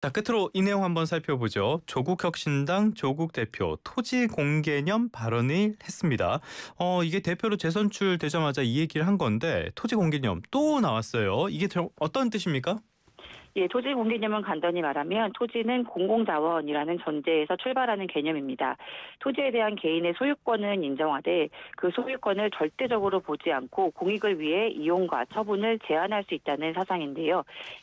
자, 끝으로 이 내용 한번 살펴보죠. 조국혁신당 조국 대표 토지 공개념 발언을 했습니다. 이게 대표로 재선출되자마자 이 얘기를 한 건데 토지 공개념 또 나왔어요. 이게 어떤 뜻입니까? 예, 토지 공개념은 간단히 말하면 토지는 공공자원이라는 전제에서 출발하는 개념입니다. 토지에 대한 개인의 소유권은 인정하되 그 소유권을 절대적으로 보지 않고 공익을 위해 이용과 처분을 제한할 수 있다는 사상인데요.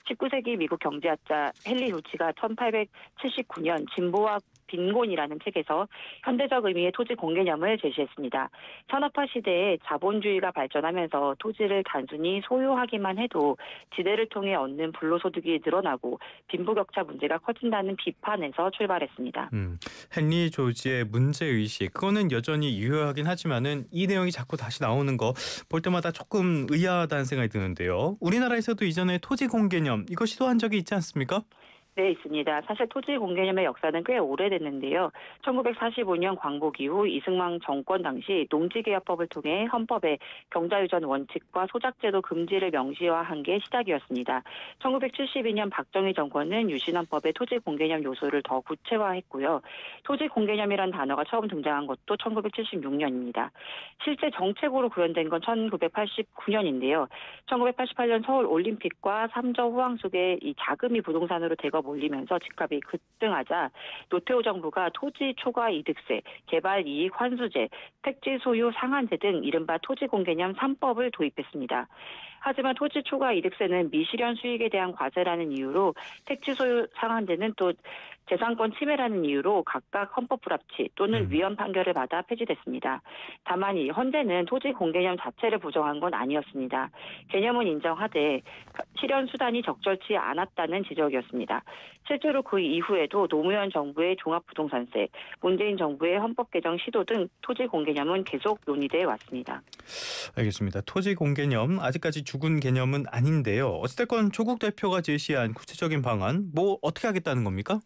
19세기 미국 경제학자 헨리 루치가 1879년 진보와 빈곤이라는 책에서 현대적 의미의 토지 공개념을 제시했습니다. 산업화 시대에 자본주의가 발전하면서 토지를 단순히 소유하기만 해도 지대를 통해 얻는 불로소득이 늘어나고 빈부격차 문제가 커진다는 비판에서 출발했습니다. 헨리 조지의 문제의식, 그거는 여전히 유효하긴 하지만은 이 내용이 자꾸 다시 나오는 거 볼 때마다 조금 의아하다는 생각이 드는데요. 우리나라에서도 이전에 토지 공개념 이거 시도한 적이 있지 않습니까? 네, 있습니다. 사실 토지 공개념의 역사는 꽤 오래됐는데요. 1945년 광복 이후 이승만 정권 당시 농지개혁법을 통해 헌법에 경자유전 원칙과 소작제도 금지를 명시화한 게 시작이었습니다. 1972년 박정희 정권은 유신헌법에 토지 공개념 요소를 더 구체화했고요. 토지 공개념이란 단어가 처음 등장한 것도 1976년입니다. 실제 정책으로 구현된 건 1989년인데요. 1988년 서울 올림픽과 삼저 호황 속에 이 자금이 부동산으로 대거 몰리면서 집값이 급등하자 노태우 정부가 토지 초과 이득세, 개발 이익 환수제, 택지 소유 상한제 등 이른바 토지 공개념 3법을 도입했습니다. 하지만 토지 초과 이득세는 미실현 수익에 대한 과세라는 이유로 택지 소유 상한제는 또 재산권 침해라는 이유로 각각 헌법 불합치 또는 위헌 판결을 받아 폐지됐습니다. 다만 이 헌재는 토지 공개념 자체를 부정한 건 아니었습니다. 개념은 인정하되 실현 수단이 적절치 않았다는 지적이었습니다. 실제로 그 이후에도 노무현 정부의 종합부동산세, 문재인 정부의 헌법 개정 시도 등 토지 공개념은 계속 논의돼 왔습니다. 알겠습니다. 토지 공개념 아직까지 죽은 개념은 아닌데요. 어찌됐건 조국 대표가 제시한 구체적인 방안 뭐 어떻게 하겠다는 겁니까?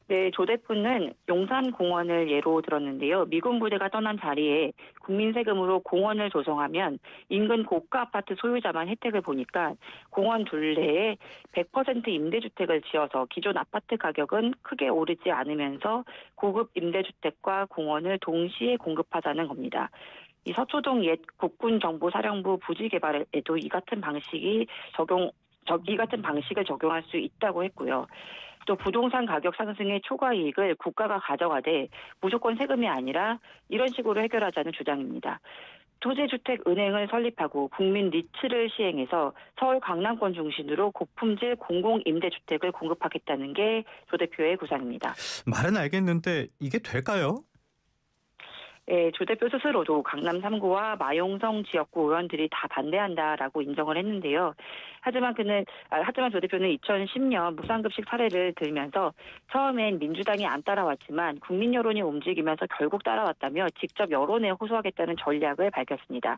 네, 조 대표는 용산공원을 예로 들었는데요. 미군 부대가 떠난 자리에 국민 세금으로 공원을 조성하면 인근 고가 아파트 소유자만 혜택을 보니까 공원 둘레에 100% 임대주택을 지어서 기존 아파트 가격은 크게 오르지 않으면서 고급 임대주택과 공원을 동시에 공급하자는 겁니다. 이 서초동 옛 국군정보사령부 부지 개발에도 이 같은 방식을 적용할 수 있다고 했고요. 또 부동산 가격 상승의 초과 이익을 국가가 가져가되 무조건 세금이 아니라 이런 식으로 해결하자는 주장입니다. 토지주택은행을 설립하고 국민 리츠를 시행해서 서울 강남권 중심으로 고품질 공공임대주택을 공급하겠다는 게 조 대표의 구상입니다. 말은 알겠는데 이게 될까요? 예, 조 대표 스스로도 강남 3구와 마용성 지역구 의원들이 다 반대한다라고 인정을 했는데요. 하지만 조 대표는 2010년 무상급식 사례를 들면서 처음엔 민주당이 안 따라왔지만 국민 여론이 움직이면서 결국 따라왔다며 직접 여론에 호소하겠다는 전략을 밝혔습니다.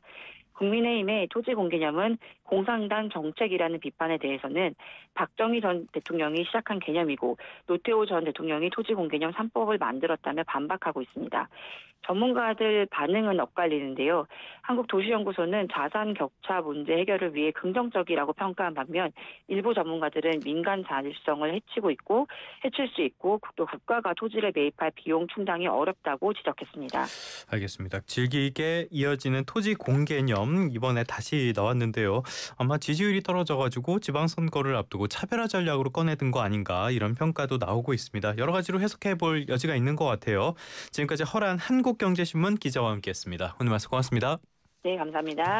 국민의힘의 토지 공개념은 공산당 정책이라는 비판에 대해서는 박정희 전 대통령이 시작한 개념이고 노태우 전 대통령이 토지 공개념 3법을 만들었다며 반박하고 있습니다. 전문가들 반응은 엇갈리는데요. 한국도시연구소는 자산 격차 문제 해결을 위해 긍정적이라고 평가한 반면 일부 전문가들은 민간 자율성을 해칠 수 있고 또 국가가 토지를 매입할 비용 충당이 어렵다고 지적했습니다. 알겠습니다. 질기게 이어지는 토지 공개념 이번에 다시 나왔는데요. 아마 지지율이 떨어져가지고 지방선거를 앞두고 차별화 전략으로 꺼내든 거 아닌가 이런 평가도 나오고 있습니다. 여러 가지로 해석해볼 여지가 있는 것 같아요. 지금까지 허란 한국경제신문 기자와 함께했습니다. 오늘 말씀 고맙습니다. 네, 감사합니다.